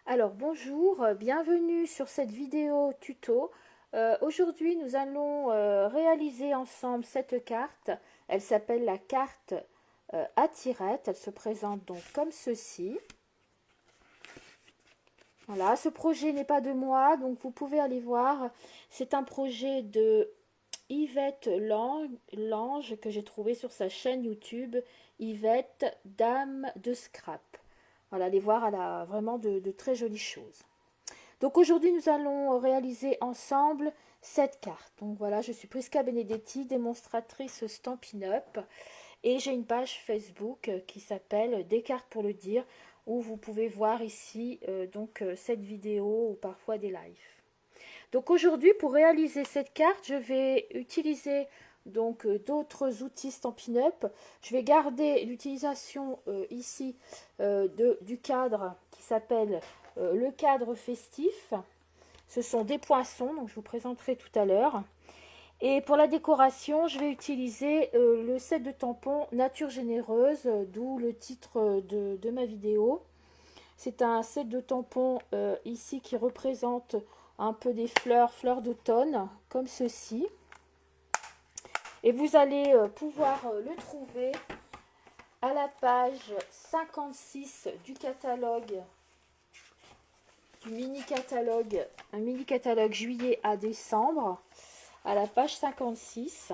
Alors bonjour, bienvenue sur cette vidéo tuto. Aujourd'hui nous allons réaliser ensemble cette carte. Elle s'appelle la carte à tirettes. Elle se présente donc comme ceci. Voilà, ce projet n'est pas de moi, donc vous pouvez aller voir. C'est un projet de Yvette Lange que j'ai trouvé sur sa chaîne YouTube, Yvette Dame de Scrap. Voilà, allez voir, elle a vraiment de très jolies choses. Donc aujourd'hui, nous allons réaliser ensemble cette carte. Donc voilà, je suis Prisca Benedetti, démonstratrice Stampin' Up. Et j'ai une page Facebook qui s'appelle Des cartes pour le dire, où vous pouvez voir ici cette vidéo ou parfois des lives. Donc aujourd'hui, pour réaliser cette carte, je vais utiliser d'autres outils Stampin' Up. Je vais garder l'utilisation ici du cadre qui s'appelle le cadre festif. Ce sont des poinçons, donc je vous présenterai tout à l'heure. Et pour la décoration, je vais utiliser le set de tampons Nature Généreuse, d'où le titre de ma vidéo. C'est un set de tampons ici qui représente un peu des fleurs d'automne, comme ceci. Et vous allez pouvoir le trouver à la page 56 du catalogue, du mini-catalogue, un mini-catalogue juillet à décembre, à la page 56.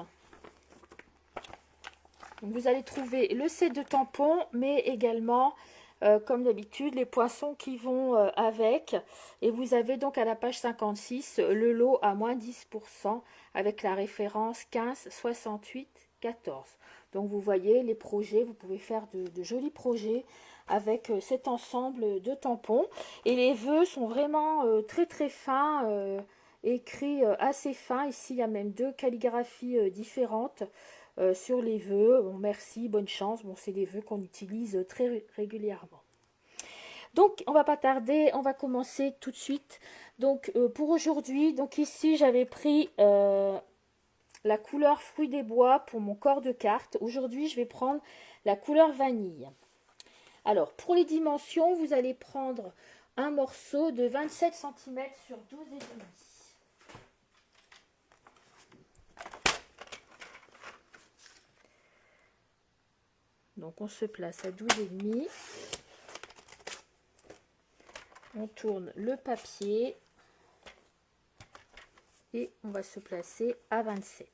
Donc vous allez trouver le set de tampons, mais également comme d'habitude, les poinçons qui vont avec. Et vous avez donc à la page 56 le lot à moins 10% avec la référence 15 68 14. Donc vous voyez les projets, vous pouvez faire de jolis projets avec cet ensemble de tampons. Et les vœux sont vraiment très très fins, écrits assez fins. Ici, il y a même deux calligraphies différentes. Sur les vœux, bon, merci, bonne chance, bon, c'est des vœux qu'on utilise très régulièrement. Donc on va pas tarder, on va commencer tout de suite. Donc pour aujourd'hui, donc ici j'avais pris la couleur fruit des bois pour mon corps de carte. Aujourd'hui je vais prendre la couleur vanille. Alors pour les dimensions, vous allez prendre un morceau de 27 cm sur 12,5. Donc on se place à 12,5. On tourne le papier et on va se placer à 27.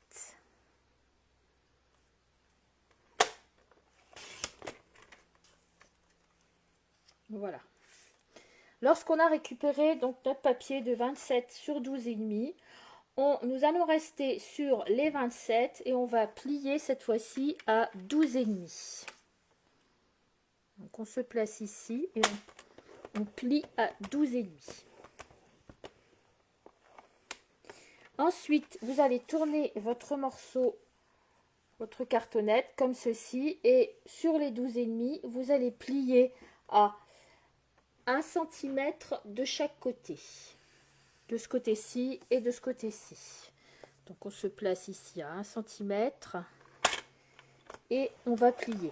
Voilà. Lorsqu'on a récupéré donc notre papier de 27 sur 12,5, nous allons rester sur les 27 et on va plier cette fois-ci à 12,5. Donc on se place ici et on plie à 12,5. Ensuite, vous allez tourner votre morceau, votre cartonnette comme ceci, et sur les 12,5, vous allez plier à 1 cm de chaque côté. De ce côté-ci et de ce côté-ci. Donc on se place ici à 1 cm et on va plier.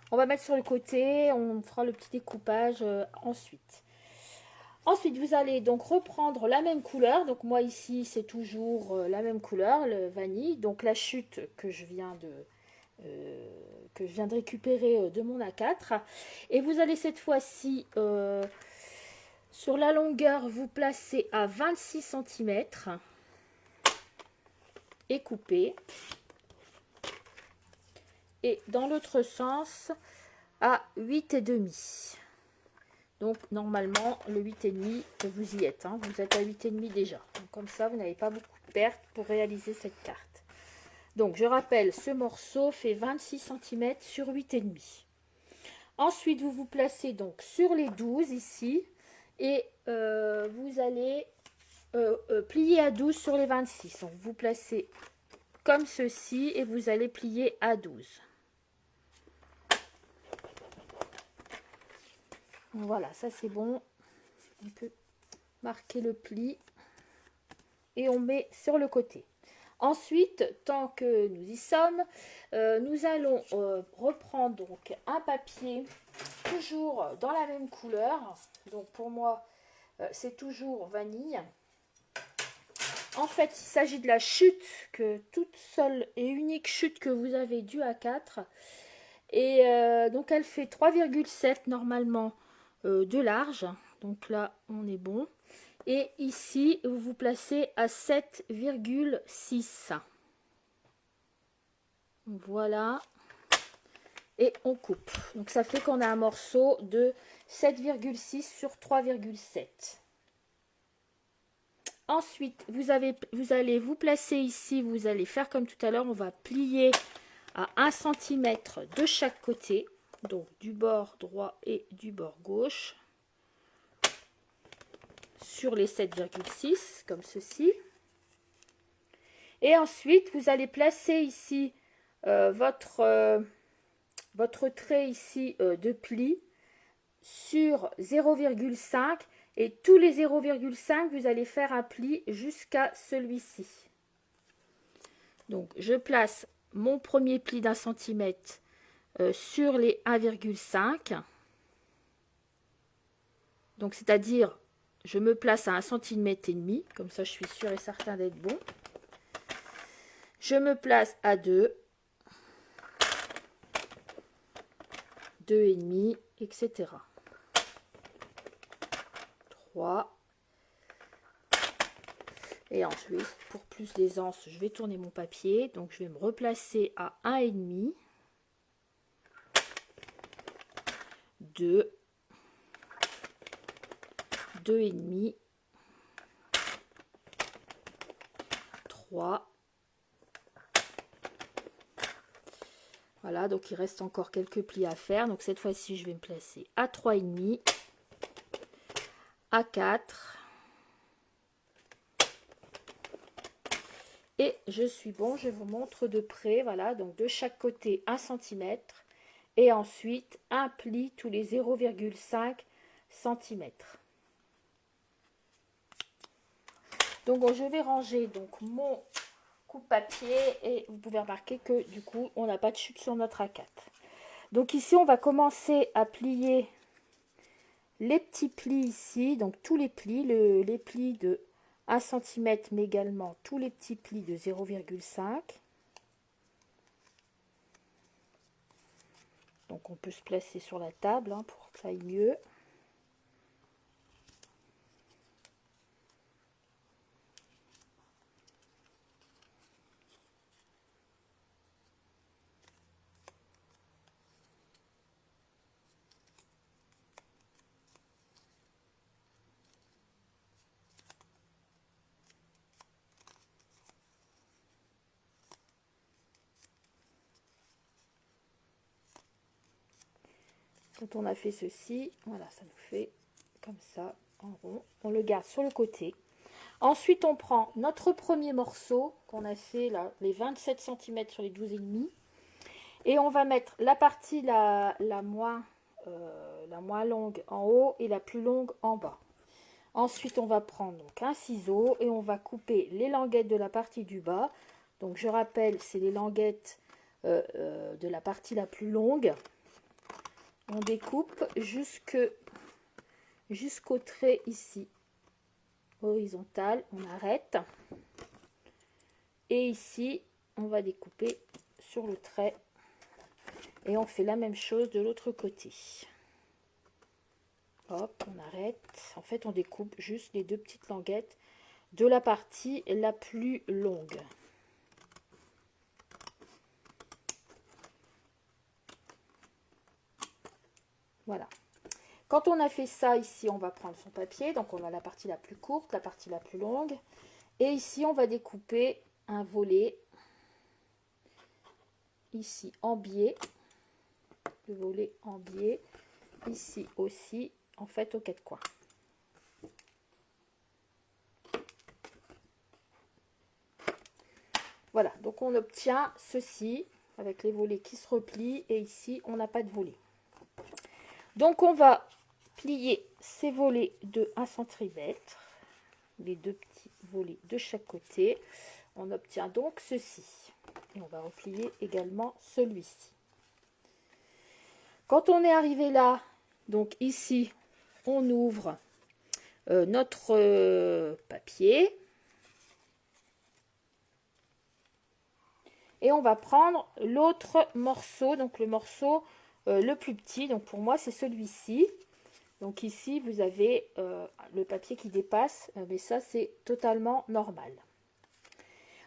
On va mettre sur le côté, on fera le petit découpage ensuite. Ensuite, vous allez donc reprendre la même couleur. Donc moi ici, c'est toujours la même couleur, le vanille. Donc la chute que je viens de récupérer de mon A4. Et vous allez cette fois-ci, sur la longueur, vous placer à 26 cm et couper. Et dans l'autre sens, à 8,5. Donc normalement le 8,5 vous y êtes, hein, vous êtes à 8,5 déjà. Donc, comme ça vous n'avez pas beaucoup de pertes pour réaliser cette carte. Donc je rappelle, ce morceau fait 26 cm sur 8,5. Ensuite vous vous placez donc sur les 12 ici et vous allez plier à 12 sur les 26. Donc vous placez comme ceci et vous allez plier à 12. Voilà, ça c'est bon. On peut marquer le pli. et on met sur le côté. Ensuite, tant que nous y sommes, nous allons reprendre donc un papier toujours dans la même couleur. Donc pour moi, c'est toujours vanille. En fait, il s'agit de la chute, toute seule et unique chute que vous avez du A4. Et donc elle fait 3,7 normalement de large. Donc là, on est bon. Et ici, vous vous placez à 7,6. Voilà. Et on coupe. Donc ça fait qu'on a un morceau de 7,6 sur 3,7. Ensuite, vous allez vous placer ici. Vous allez faire comme tout à l'heure. On va plier à 1 cm de chaque côté. Donc du bord droit et du bord gauche. Sur les 7,6 comme ceci. Et ensuite vous allez placer ici votre trait ici de pli sur 0,5 et tous les 0,5 vous allez faire un pli jusqu'à celui-ci. Donc je place mon premier pli d'1 centimètre sur les 1,5. Donc c'est-à-dire je me place à 1,5 cm, comme ça je suis sûre et certain d'être bon. Je me place à 2, 2,5, etc. 3. Et ensuite, pour plus d'aisance, je vais tourner mon papier. Donc je vais me replacer à 1,5, 2, 2,5, 3. Voilà, donc il reste encore quelques plis à faire. Donc cette fois-ci, je vais me placer à 3,5, à 4. Et je suis bon, je vous montre de près. Voilà, donc de chaque côté 1 cm. Et ensuite, un pli tous les 0,5 cm. Donc je vais ranger donc mon coupe-papier et vous pouvez remarquer que du coup on n'a pas de chute sur notre A4. Donc ici on va commencer à plier les petits plis ici, donc tous les plis, les plis de 1 cm mais également tous les petits plis de 0,5. Donc on peut se placer sur la table pour que ça aille mieux. Quand on a fait ceci, voilà, ça nous fait comme ça en rond. On le garde sur le côté. Ensuite, on prend notre premier morceau qu'on a fait là, les 27 cm sur les 12,5. Et on va mettre la partie la moins longue en haut et la plus longue en bas. Ensuite, on va prendre donc un ciseau et on va couper les languettes de la partie du bas. Donc, je rappelle, c'est les languettes de la partie la plus longue. On découpe jusqu'au trait ici horizontal. On arrête. Et ici, on va découper sur le trait. Et on fait la même chose de l'autre côté. Hop, on arrête. En fait, on découpe juste les deux petites languettes de la partie la plus longue. Voilà. Quand on a fait ça, ici, on va prendre son papier. Donc, on a la partie la plus courte, la partie la plus longue. Et ici, on va découper un volet. Ici, en biais. Le volet en biais. Ici aussi, en fait, aux quatre coins. Voilà, donc on obtient ceci avec les volets qui se replient et ici on n'a pas de volet. Donc on va plier ces volets de 1 cm. les deux petits volets de chaque côté. On obtient donc ceci. Et on va replier également celui-ci. Quand on est arrivé là, donc ici, on ouvre notre papier. Et on va prendre l'autre morceau, donc le morceau le plus petit. Donc pour moi, c'est celui-ci. Donc ici, vous avez le papier qui dépasse, mais ça, c'est totalement normal.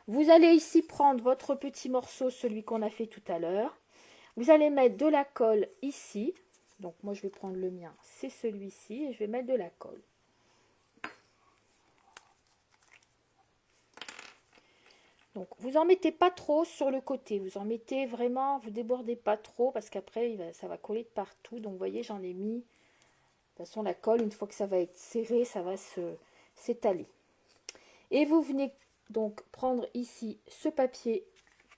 Vous allez ici prendre votre petit morceau, celui qu'on a fait tout à l'heure. Vous allez mettre de la colle ici. Donc moi, je vais prendre le mien, c'est celui-ci, et je vais mettre de la colle. Donc, vous en mettez pas trop sur le côté. Vous en mettez vraiment, vous débordez pas trop parce qu'après, ça va coller de partout. Donc, vous voyez, j'en ai mis. De toute façon, la colle, une fois que ça va être serré, ça va s'étaler. Et vous venez donc prendre ici ce papier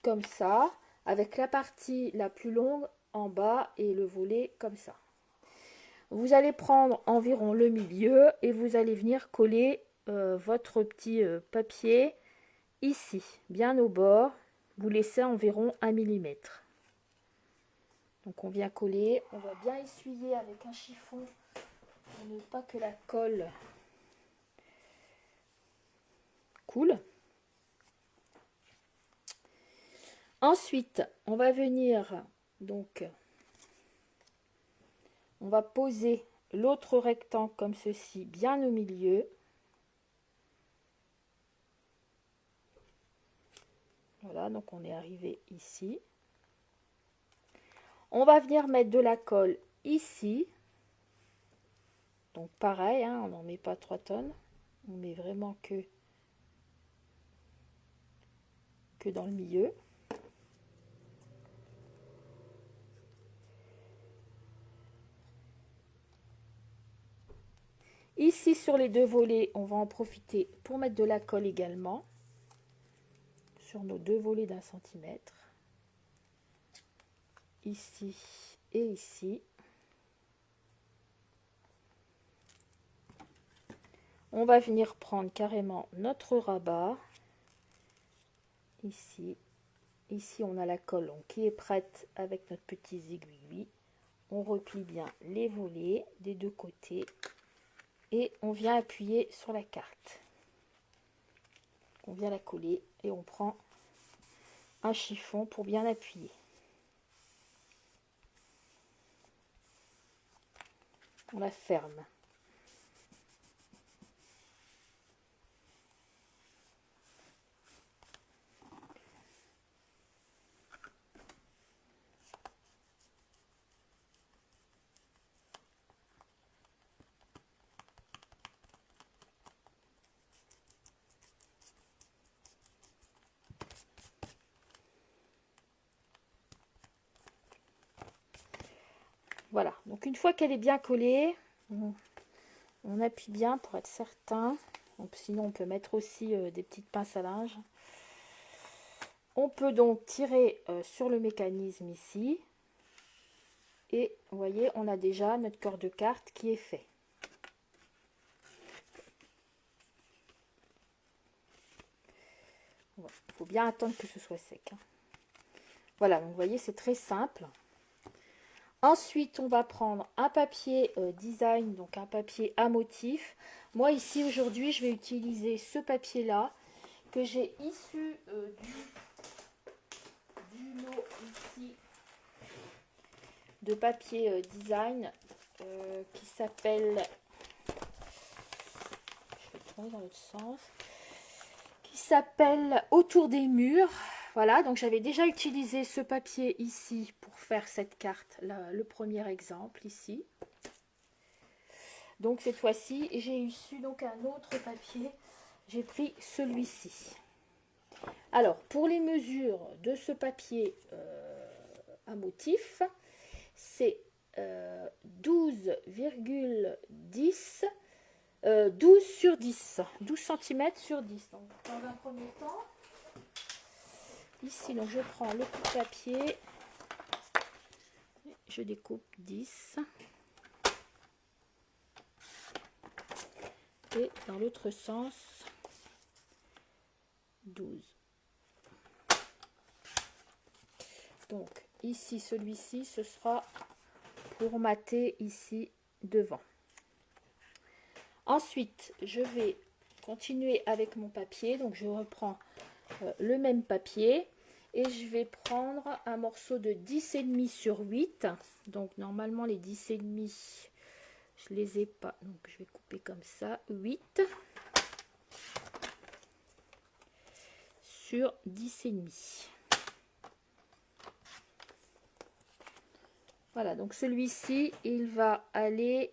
comme ça, avec la partie la plus longue en bas et le volet comme ça. Vous allez prendre environ le milieu et vous allez venir coller votre petit papier ici, bien au bord, vous laissez environ 1 mm. Donc on vient coller, on va bien essuyer avec un chiffon pour ne pas que la colle coule. Ensuite, on va venir, donc, on va poser l'autre rectangle comme ceci, bien au milieu. Voilà, donc on est arrivé ici. On va venir mettre de la colle ici. Donc pareil, hein, on n'en met pas 3 tonnes. On met vraiment que dans le milieu. Ici sur les deux volets, on va en profiter pour mettre de la colle également. Sur nos deux volets d'1 centimètre. Ici et ici. On va venir prendre carrément notre rabat. Ici. Ici, on a la colle qui est prête avec notre petit aiguille. On replie bien les volets des deux côtés. Et on vient appuyer sur la carte. On vient la coller et on prend un chiffon pour bien appuyer. On la ferme. Voilà, donc une fois qu'elle est bien collée, on appuie bien pour être certain. Donc, sinon, on peut mettre aussi des petites pinces à linge. On peut donc tirer sur le mécanisme ici. Et vous voyez, on a déjà notre corps de carte qui est fait. Il faut bien attendre que ce soit sec. Hein. Voilà, donc vous voyez, c'est très simple. Ensuite, on va prendre un papier design, donc un papier à motif. Moi, ici, aujourd'hui, je vais utiliser ce papier-là que j'ai issu du lot ici de papier design qui s'appelle, je vais tourner dans l'autre sens, qui s'appelle Autour des murs. Voilà, donc j'avais déjà utilisé ce papier ici pour faire cette carte, là, le premier exemple ici. Donc cette fois-ci, j'ai issu donc un autre papier, j'ai pris celui-ci. Alors, pour les mesures de ce papier à motif, c'est 12,10 12 sur 10, 12 cm sur 10. Donc, dans un premier temps, ici, donc, je prends le petit papier, je découpe 10. et dans l'autre sens 12. Donc ici, celui-ci, ce sera pour mater ici devant. Ensuite, je vais continuer avec mon papier. Donc je reprends le même papier et je vais prendre un morceau de 10,5 sur 8. Donc normalement les 10,5, je les ai pas. Donc je vais couper comme ça, 8 sur 10,5. Voilà, donc celui-ci, il va aller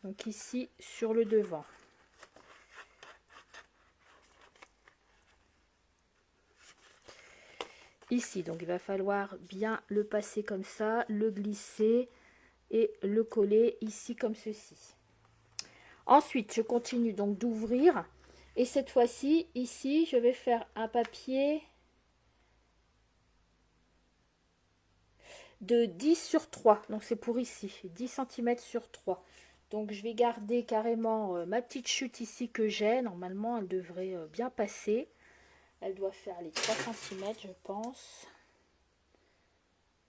donc ici sur le devant. Ici, donc il va falloir bien le passer comme ça, le glisser et le coller ici comme ceci. Ensuite, je continue donc d'ouvrir et cette fois-ci, ici, je vais faire un papier de 10 sur 3. Donc c'est pour ici, 10 cm sur 3. Donc je vais garder carrément ma petite chute ici que j'ai. Normalement, elle devrait bien passer. Elle doit faire les 3 cm, je pense.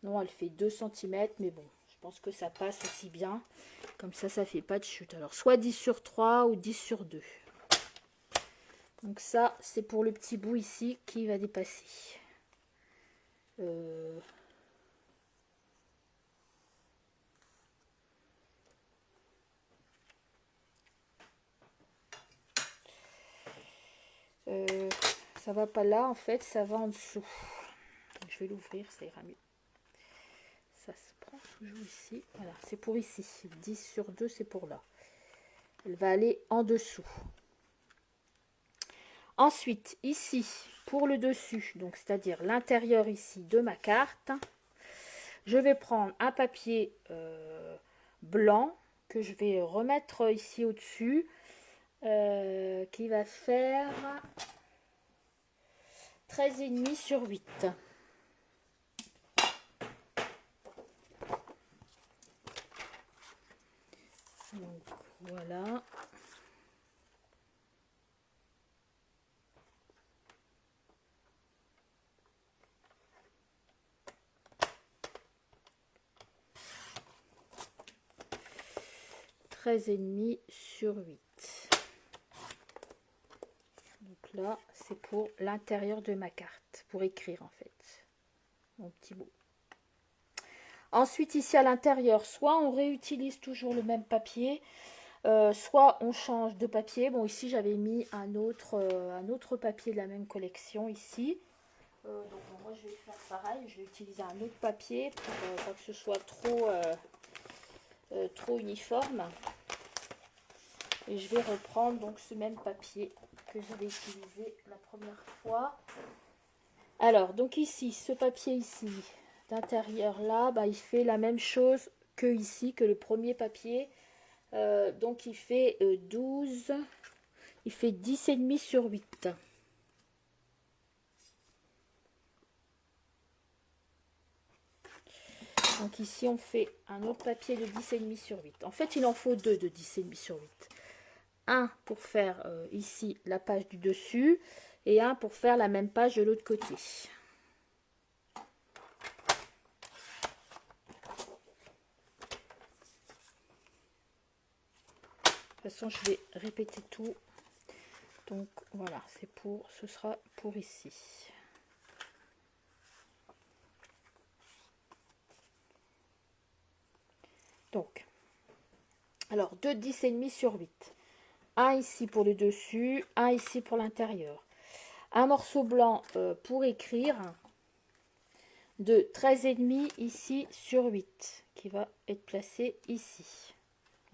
Non, elle fait 2 cm, mais bon, je pense que ça passe aussi bien. Comme ça fait pas de chute. Alors, soit 10 sur 3 ou 10 sur 2. Donc ça, c'est pour le petit bout ici qui va dépasser. Ça va pas là, en fait, ça va en dessous. Je vais l'ouvrir, ça ira mieux. Ça se prend toujours ici. Voilà, c'est pour ici. 10 sur 2, c'est pour là. Elle va aller en dessous. Ensuite, ici, pour le dessus, donc c'est-à-dire l'intérieur ici de ma carte, je vais prendre un papier blanc que je vais remettre ici au-dessus, qui va faire 13,5 sur 8. Donc voilà. Et demi sur 8. Donc là, c'est pour l'intérieur de ma carte, pour écrire en fait, mon petit bout. Ensuite, ici à l'intérieur, soit on réutilise toujours le même papier, soit on change de papier. Bon, ici, j'avais mis un autre papier de la même collection ici. Donc bon, moi, je vais faire pareil. Je vais utiliser un autre papier pour pas que ce soit trop uniforme. Et je vais reprendre donc ce même papier que j'avais utilisé la première fois. Alors, donc ici, ce papier ici, d'intérieur là, bah, il fait la même chose que ici, que le premier papier. Donc il fait 12, il fait 10,5 sur 8. Donc ici, on fait un autre papier de 10,5 sur 8. En fait, il en faut deux de 10,5 sur 8. Un pour faire ici la page du dessus et un pour faire la même page de l'autre côté. De toute façon, je vais répéter tout. Donc voilà, ce sera pour ici. Donc, alors 2 10,5 sur 8. Un ici pour le dessus, un ici pour l'intérieur. Un morceau blanc pour écrire de 13,5 ici sur 8 qui va être placé ici.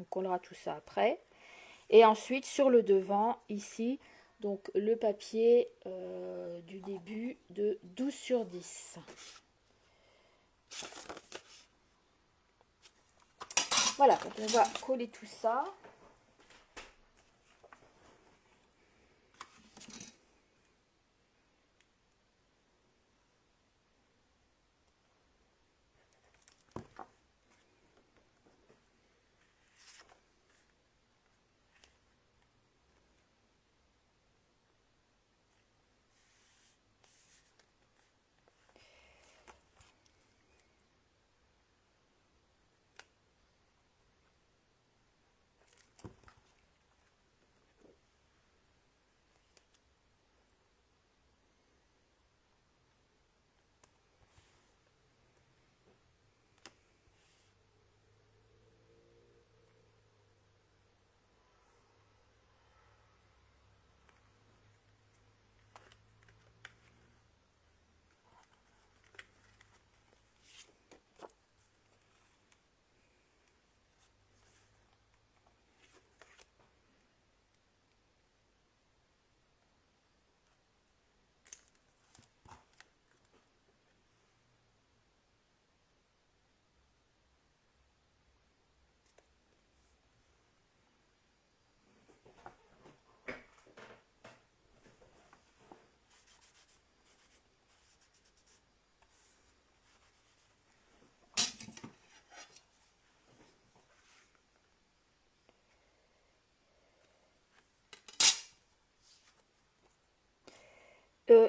On collera tout ça après. Et ensuite sur le devant ici, donc le papier du début de 12 sur 10. Voilà, donc on va coller tout ça.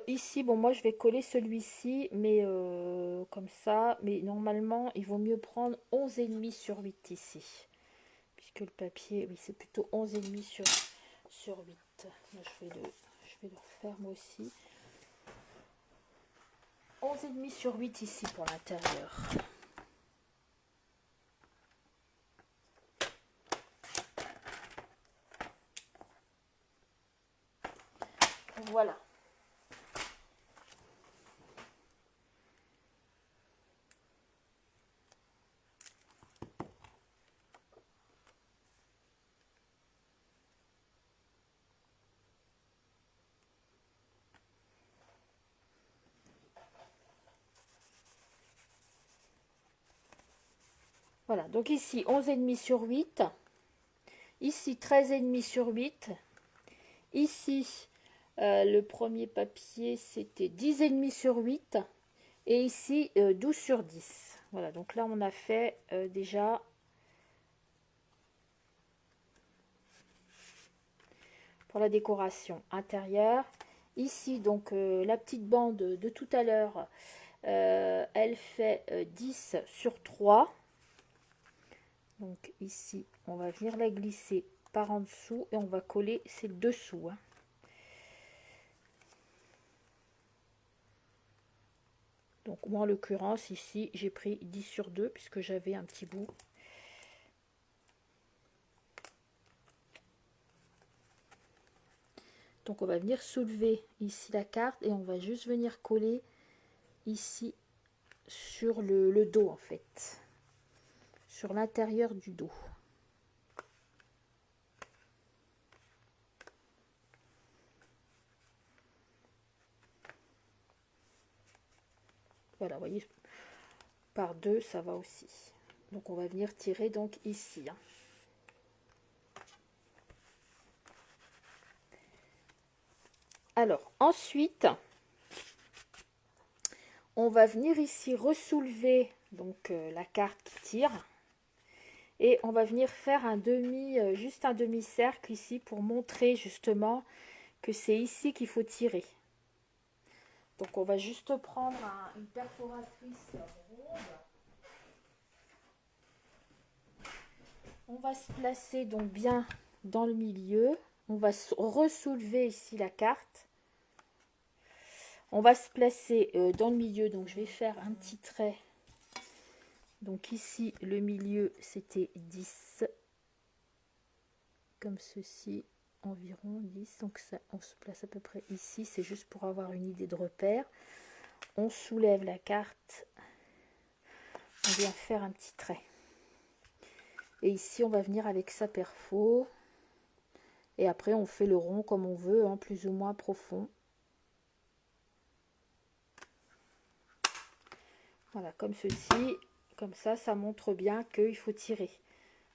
Ici, bon, moi je vais coller celui-ci, mais comme ça. Mais normalement, il vaut mieux prendre 11,5 sur 8 ici. Puisque le papier, oui, c'est plutôt 11,5 sur 8. Moi, je vais le refaire moi aussi. 11,5 sur 8 ici pour l'intérieur. Voilà. Voilà, donc ici 11,5 sur 8. Ici 13,5 sur 8. Ici, le premier papier, c'était 10,5 sur 8. Et ici, 12 sur 10. Voilà, donc là, on a fait déjà pour la décoration intérieure. Ici, donc, la petite bande de tout à l'heure, elle fait 10 sur 3. Donc ici, on va venir la glisser par en dessous et on va coller, c'est le dessous. Hein. Donc moi, en l'occurrence, ici, j'ai pris 10 sur 2 puisque j'avais un petit bout. Donc on va venir soulever ici la carte et on va juste venir coller ici sur le dos en fait. Sur l'intérieur du dos. Voilà, vous voyez, par deux, ça va aussi. Donc on va venir tirer donc ici. Hein. Alors, ensuite, on va venir ici ressoulever donc la carte qui tire. Et on va venir faire un juste un demi-cercle ici pour montrer justement que c'est ici qu'il faut tirer. Donc on va juste prendre une perforatrice ronde. On va se placer donc bien dans le milieu. On va ressoulever ici la carte. On va se placer dans le milieu. Donc je vais faire un petit trait. Donc ici le milieu c'était 10. Comme ceci. Environ 10, donc ça, on se place à peu près ici, c'est juste pour avoir une idée de repère. On soulève la carte, on vient faire un petit trait. Et ici, on va venir avec sa perfo. Et après, on fait le rond comme on veut, hein, plus ou moins profond. Voilà, comme ceci. Comme ça montre bien qu'il faut tirer.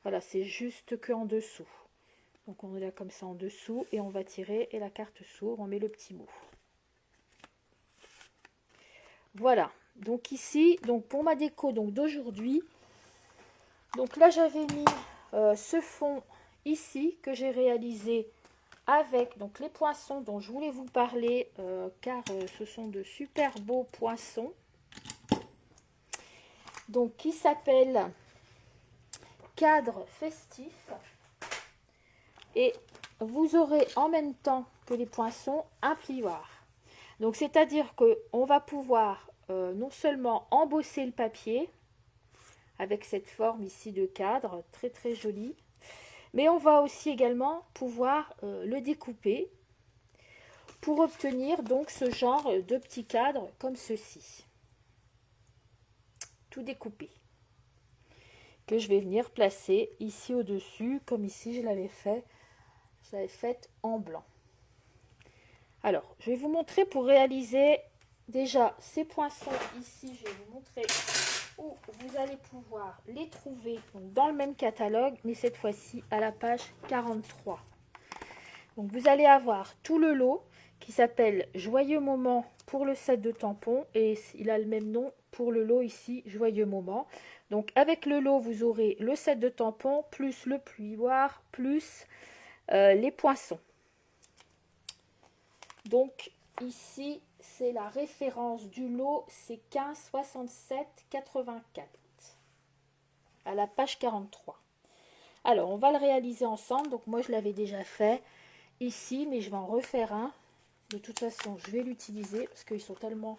Voilà, c'est juste que en dessous. Donc on est là comme ça en dessous et on va tirer et la carte s'ouvre, on met le petit mot. Voilà, donc ici, donc pour ma déco donc d'aujourd'hui, donc là j'avais mis ce fond ici que j'ai réalisé avec donc les poinçons dont je voulais vous parler car ce sont de super beaux poinçons. Donc qui s'appelle Cadre Festif. Et vous aurez en même temps que les poinçons un plioir. Donc c'est-à-dire que on va pouvoir non seulement embosser le papier avec cette forme ici de cadre très très jolie, mais on va aussi également pouvoir le découper pour obtenir donc ce genre de petit cadre comme ceci, tout découpé, que je vais venir placer ici au dessus comme ici je l'avais faite en blanc. Alors je vais vous montrer pour réaliser déjà ces poinçons ici, je vais vous montrer où vous allez pouvoir les trouver donc dans le même catalogue, mais cette fois-ci à la page 43. Donc vous allez avoir tout le lot qui s'appelle Joyeux Moment pour le set de tampons et il a le même nom pour le lot ici, Joyeux Moment. Donc avec le lot, vous aurez le set de tampons plus le plioir plus les poinçons. Donc ici, c'est la référence du lot, c'est 15 67 84 à la page 43. Alors, on va le réaliser ensemble. Donc, moi, je l'avais déjà fait ici, mais je vais en refaire un. De toute façon, je vais l'utiliser parce qu'ils sont tellement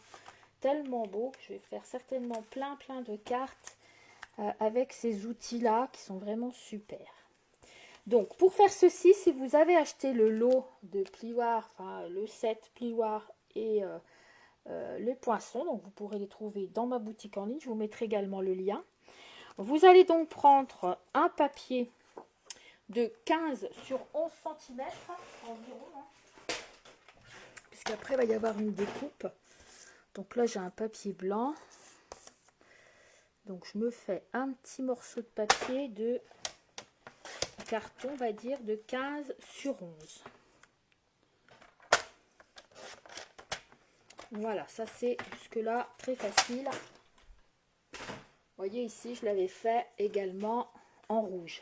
beaux. Je vais faire certainement plein de cartes avec ces outils-là qui sont vraiment super. Donc, pour faire ceci, si vous avez acheté le lot de plioirs, enfin le set plioirs et les poinçons, donc vous pourrez les trouver dans ma boutique en ligne. Je vous mettrai également le lien. Vous allez donc prendre un papier de 15 sur 11 cm environ, hein, puisqu'après il va y avoir une découpe. Donc là j'ai un papier blanc, donc je me fais un petit morceau de papier de carton, on va dire de 15 sur 11. Voilà, ça c'est jusque là très facile. Vous voyez ici je l'avais fait également en rouge.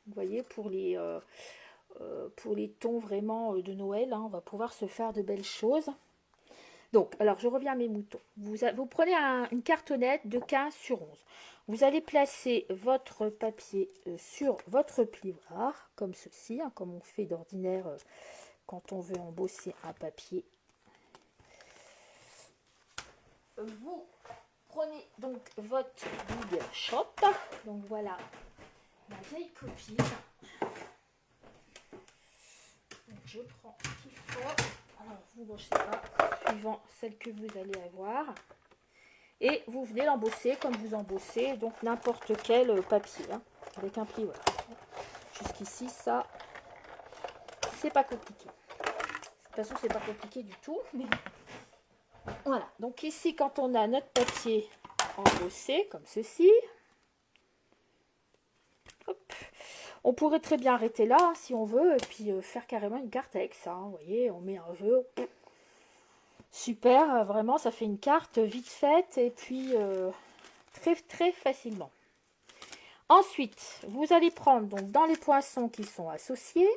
Vous voyez pour les tons vraiment de Noël, hein, on va pouvoir se faire de belles choses. Donc, alors je reviens à mes moutons. Vous prenez une cartonnette de 15 sur 11. Vous allez placer votre papier sur votre plioir, comme ceci, hein, comme on fait d'ordinaire quand on veut embosser un papier. Vous prenez donc votre Big Shot. Donc voilà, ma vieille copine. Donc je prends ce qu'il faut. Alors vous ne sais pas, suivant celle que vous allez avoir. Et vous venez l'embosser comme vous embossez donc n'importe quel papier, hein, avec un plioir. Jusqu'ici, ça, c'est pas compliqué. De toute façon, c'est pas compliqué du tout. Mais... Voilà. Donc ici, quand on a notre papier embossé, comme ceci, hop, on pourrait très bien arrêter là, hein, si on veut, et puis faire carrément une carte avec ça. Hein, vous voyez, on met un vœu. Super, vraiment, ça fait une carte vite faite, et puis très facilement. Ensuite, vous allez prendre, donc dans les poinçons qui sont associés,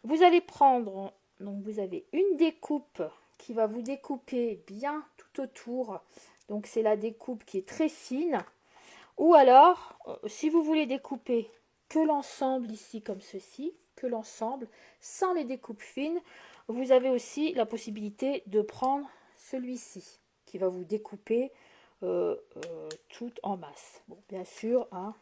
vous allez prendre, donc vous avez une découpe qui va vous découper bien tout autour. Donc c'est la découpe qui est très fine. Ou alors, si vous voulez découper que l'ensemble ici comme ceci, que l'ensemble, sans les découpes fines, vous avez aussi la possibilité de prendre celui-ci qui va vous découper tout en masse. Bon, bien sûr, hein,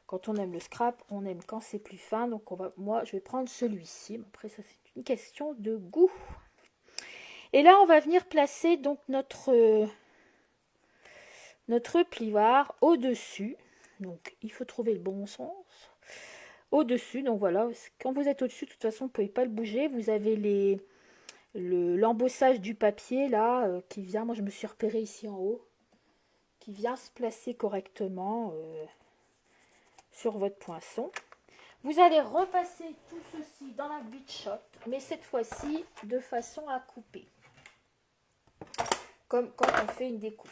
quand on aime le scrap, on aime quand c'est plus fin. Donc moi, je vais prendre celui-ci. Après, ça c'est une question de goût. Et là, on va venir placer donc notre plioir au-dessus. Donc, il faut trouver le bon sens. Au-dessus, donc voilà, quand vous êtes au-dessus, de toute façon, vous ne pouvez pas le bouger. Vous avez l'embossage du papier, là, qui vient, moi je me suis repérée ici en haut, qui vient se placer correctement sur votre poinçon. Vous allez repasser tout ceci dans la Big Shot, mais cette fois-ci, de façon à couper. Comme quand on fait une découpe.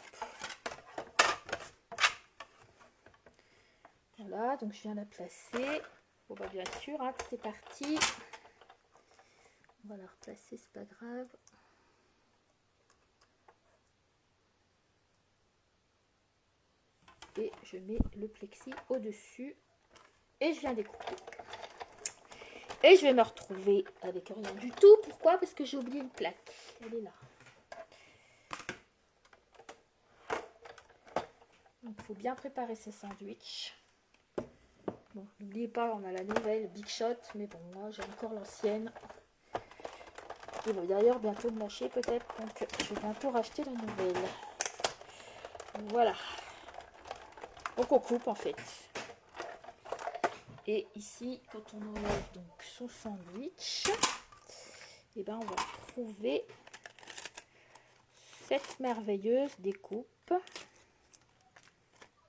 Voilà, donc je viens la placer. Bon, bah, bien sûr, hein, tout est parti. On va la replacer, c'est pas grave. Et je mets le plexi au-dessus. Et je viens découper. Et je vais me retrouver avec rien du tout. Pourquoi? Parce que j'ai oublié une plaque. Elle est là. Donc, il faut bien préparer ses sandwichs. Bon, n'oubliez pas, on a la nouvelle Big Shot. Mais bon, moi, j'ai encore l'ancienne. Il va d'ailleurs bientôt me lâcher peut-être. Donc, je vais bientôt racheter la nouvelle. Voilà. Donc, on coupe en fait. Et ici, quand on enlève donc son sandwich, et ben on va trouver cette merveilleuse découpe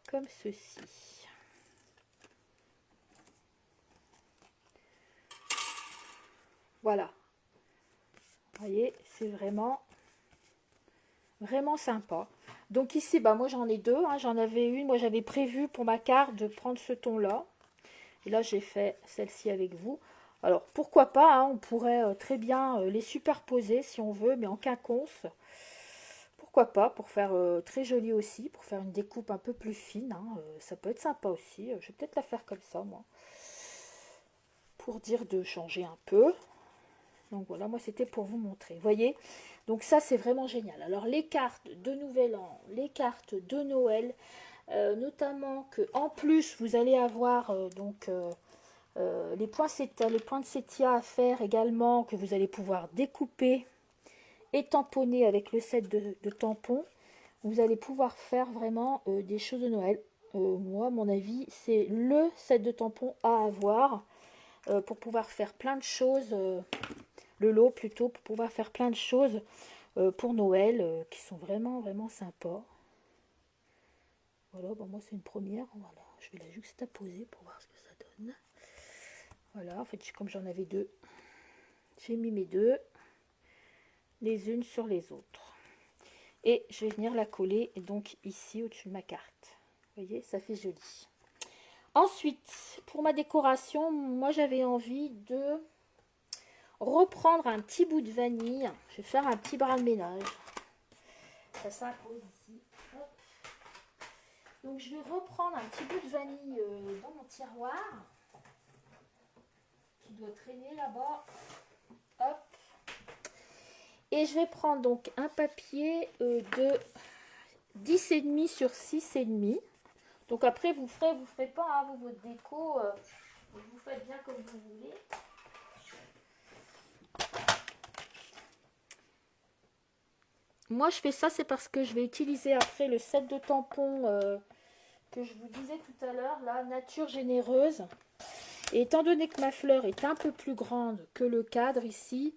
comme ceci. Voilà. Vous voyez, c'est vraiment sympa. Donc ici, bah moi j'en ai deux. Hein. J'en avais une, moi j'avais prévu pour ma carte de prendre ce ton-là. Et là, j'ai fait celle-ci avec vous. Alors, pourquoi pas, hein, on pourrait très bien les superposer si on veut, mais en quinconce. Pourquoi pas, pour faire très joli aussi, pour faire une découpe un peu plus fine, hein, ça peut être sympa aussi. Je vais peut-être la faire comme ça, moi, pour dire de changer un peu. Donc voilà, moi c'était pour vous montrer. Vous voyez? Donc ça c'est vraiment génial. Alors les cartes de Nouvel An, les cartes de Noël, notamment que en plus vous allez avoir les points de sepia à faire également, que vous allez pouvoir découper et tamponner avec le set de tampons. Vous allez pouvoir faire vraiment des choses de Noël. Moi, à mon avis, c'est le set de tampons à avoir pour pouvoir faire plein de choses. Le lot plutôt, pour pouvoir faire plein de choses pour Noël qui sont vraiment, vraiment sympas. Voilà, bon, moi c'est une première. Voilà, je vais la juxtaposer pour voir ce que ça donne. Voilà, en fait, comme j'en avais deux, j'ai mis mes deux les unes sur les autres. Et je vais venir la coller donc ici au-dessus de ma carte. Vous voyez, ça fait joli. Ensuite, pour ma décoration, moi j'avais envie de reprendre un petit bout de vanille. Je vais faire un petit brin de ménage. Ça s'impose ici. Hop. Donc je vais reprendre un petit bout de vanille dans mon tiroir qui doit traîner là-bas. Hop. Et je vais prendre donc un papier de 10,5 sur 6,5. Donc après vous ferez pas, hein, vous, votre déco, vous faites bien comme vous voulez. Moi je fais ça, c'est parce que je vais utiliser après le set de tampons que je vous disais tout à l'heure, la nature généreuse. Et étant donné que ma fleur est un peu plus grande que le cadre ici,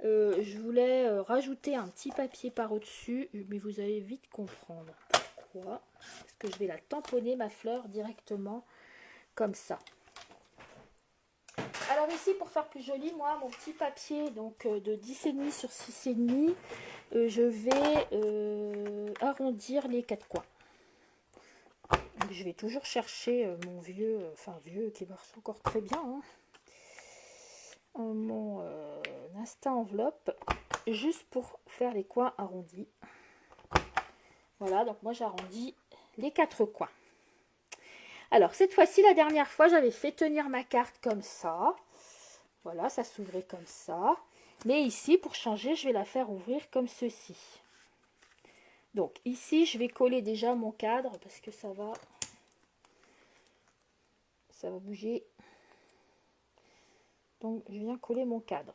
je voulais rajouter un petit papier par au-dessus, mais vous allez vite comprendre pourquoi. Parce que je vais la tamponner, ma fleur, directement comme ça. Alors ici, pour faire plus joli, moi, mon petit papier donc de 10,5 sur 6,5, je vais arrondir les quatre coins. Donc, je vais toujours chercher mon vieux, vieux qui marche encore très bien, hein, mon Insta enveloppe, juste pour faire les coins arrondis. Voilà, donc moi j'arrondis les quatre coins. Alors cette fois-ci, la dernière fois, j'avais fait tenir ma carte comme ça. Voilà, ça s'ouvrait comme ça. Mais ici, pour changer, je vais la faire ouvrir comme ceci. Donc ici, je vais coller déjà mon cadre parce que ça va bouger. Donc je viens coller mon cadre.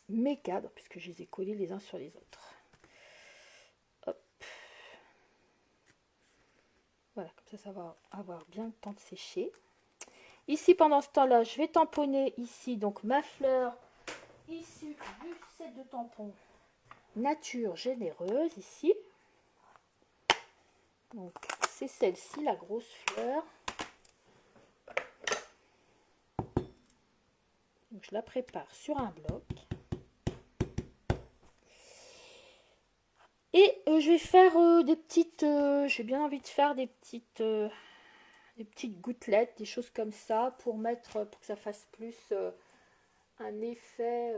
Mes cadres, puisque je les ai collés les uns sur les autres. Hop. Voilà, comme ça va avoir bien le temps de sécher. Ici, pendant ce temps-là, je vais tamponner ici donc ma fleur issue du set de tampons Nature Généreuse ici. Donc c'est celle-ci, la grosse fleur. Donc, je la prépare sur un bloc. Et je vais faire des petites... j'ai bien envie de faire des petites gouttelettes, des choses comme ça, pour que ça fasse plus un effet...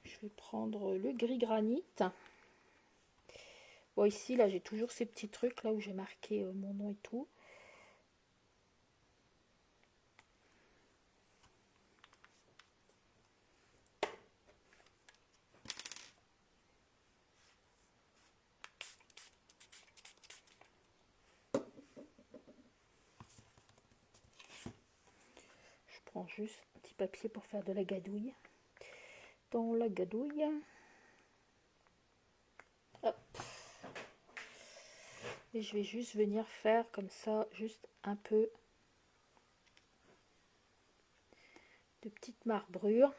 je vais prendre le gris granit. Bon, ici, là, j'ai toujours ces petits trucs, là où j'ai marqué mon nom et tout. Je prends juste un petit papier pour faire de la gadouille. Dans la gadouille. Hop. Et je vais juste venir faire comme ça, juste un peu de petites marbrures.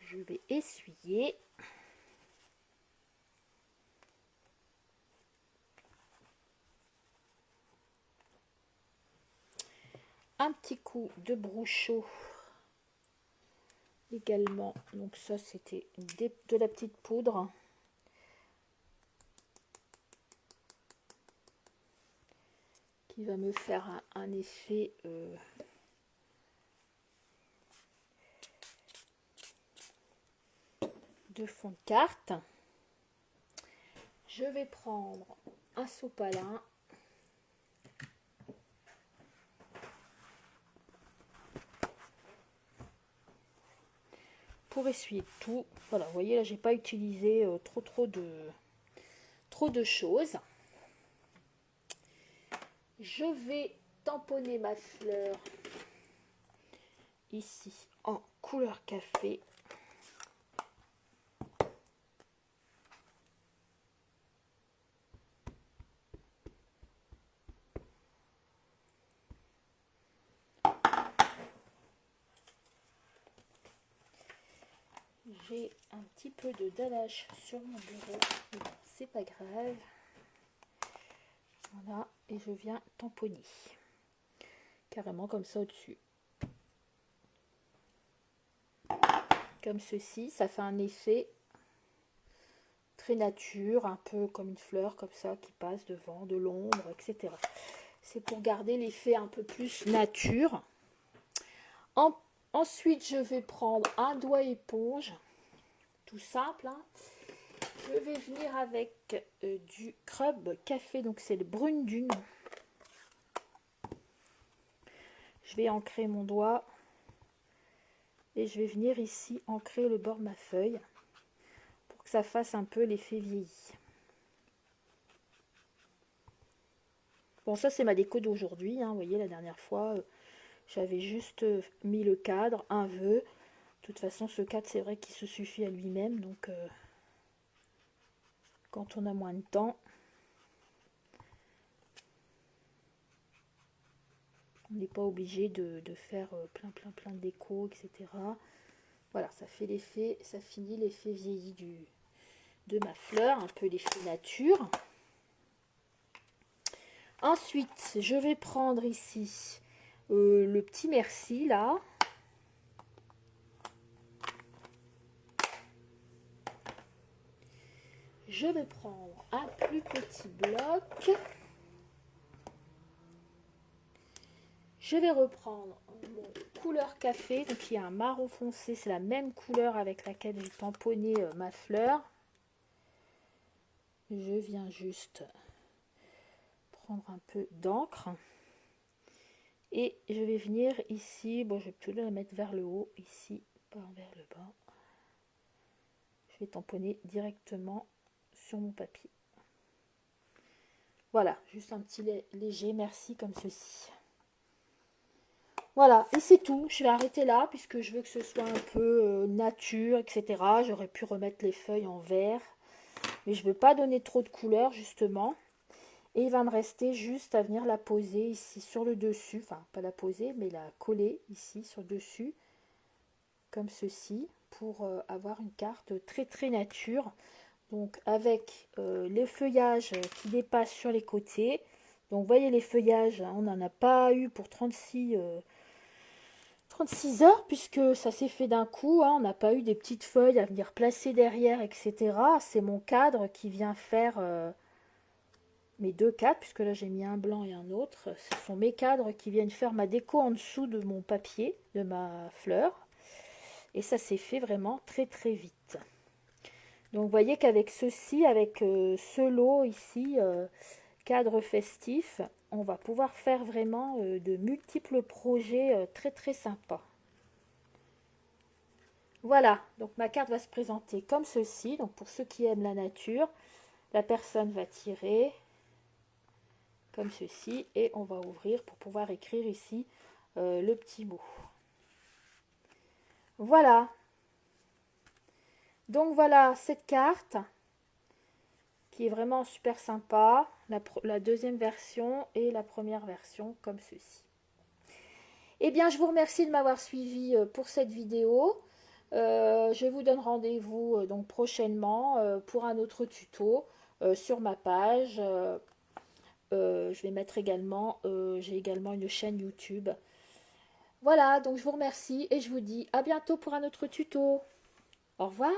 Je vais essuyer. Un petit coup de brousseau également. Donc ça, c'était de la petite poudre. Qui va me faire un effet de fond de carte. Je vais prendre un sopalin. Pour essuyer tout. Voilà, vous voyez là, j'ai pas utilisé trop de choses. Je vais tamponner ma fleur ici en couleur café. J'ai un petit peu de dallage sur mon bureau, mais bon, c'est pas grave. Voilà, et je viens tamponner carrément comme ça au-dessus. Comme ceci, ça fait un effet très nature, un peu comme une fleur comme ça qui passe devant, de l'ombre, etc. C'est pour garder l'effet un peu plus nature. Ensuite, je vais prendre un doigt éponge, tout simple. Hein. Je vais venir avec du Scrub Café, donc c'est le Brune Dune. Je vais ancrer mon doigt et je vais venir ici ancrer le bord de ma feuille pour que ça fasse un peu l'effet vieilli. Bon, ça c'est ma déco d'aujourd'hui. Hein. Vous voyez, la dernière fois, j'avais juste mis le cadre, un vœu. De toute façon, ce cadre, c'est vrai qu'il se suffit à lui-même. Donc, quand on a moins de temps, on n'est pas obligé de faire plein de déco, etc. Voilà, ça fait l'effet, ça finit l'effet vieilli de ma fleur, un peu l'effet nature. Ensuite, je vais prendre ici le petit merci là. Je vais prendre un plus petit bloc. Je vais reprendre mon couleur café. Donc il y a un marron foncé, c'est la même couleur avec laquelle j'ai tamponné ma fleur. Je viens juste prendre un peu d'encre. Et je vais venir ici, bon je vais plutôt la mettre vers le haut, ici, pas vers le bas. Je vais tamponner directement sur mon papier. Voilà, juste un petit léger merci comme ceci. Voilà, et c'est tout. Je vais arrêter là puisque je veux que ce soit un peu nature, etc. J'aurais pu remettre les feuilles en vert, mais je ne veux pas donner trop de couleurs justement. Et il va me rester juste à venir la poser ici sur le dessus, enfin pas la poser, mais la coller ici sur le dessus, comme ceci, pour avoir une carte très nature. Donc avec les feuillages qui dépassent sur les côtés. Donc vous voyez les feuillages, hein, on n'en a pas eu pour 36 heures puisque ça s'est fait d'un coup. Hein, on n'a pas eu des petites feuilles à venir placer derrière, etc. C'est mon cadre qui vient faire mes deux cadres, puisque là j'ai mis un blanc et un autre. Ce sont mes cadres qui viennent faire ma déco en dessous de mon papier, de ma fleur. Et ça s'est fait vraiment très vite. Donc vous voyez qu'avec ceci, avec ce lot ici, cadre festif, on va pouvoir faire vraiment de multiples projets très sympas. Voilà, donc ma carte va se présenter comme ceci. Donc pour ceux qui aiment la nature, la personne va tirer comme ceci et on va ouvrir pour pouvoir écrire ici le petit mot. Voilà. Donc voilà cette carte qui est vraiment super sympa. La deuxième version et la première version comme ceci. Eh bien, je vous remercie de m'avoir suivi pour cette vidéo. Je vous donne rendez-vous donc prochainement pour un autre tuto sur ma page. Je vais mettre également, j'ai également une chaîne YouTube Voilà, donc je vous remercie et je vous dis à bientôt pour un autre tuto. Au revoir.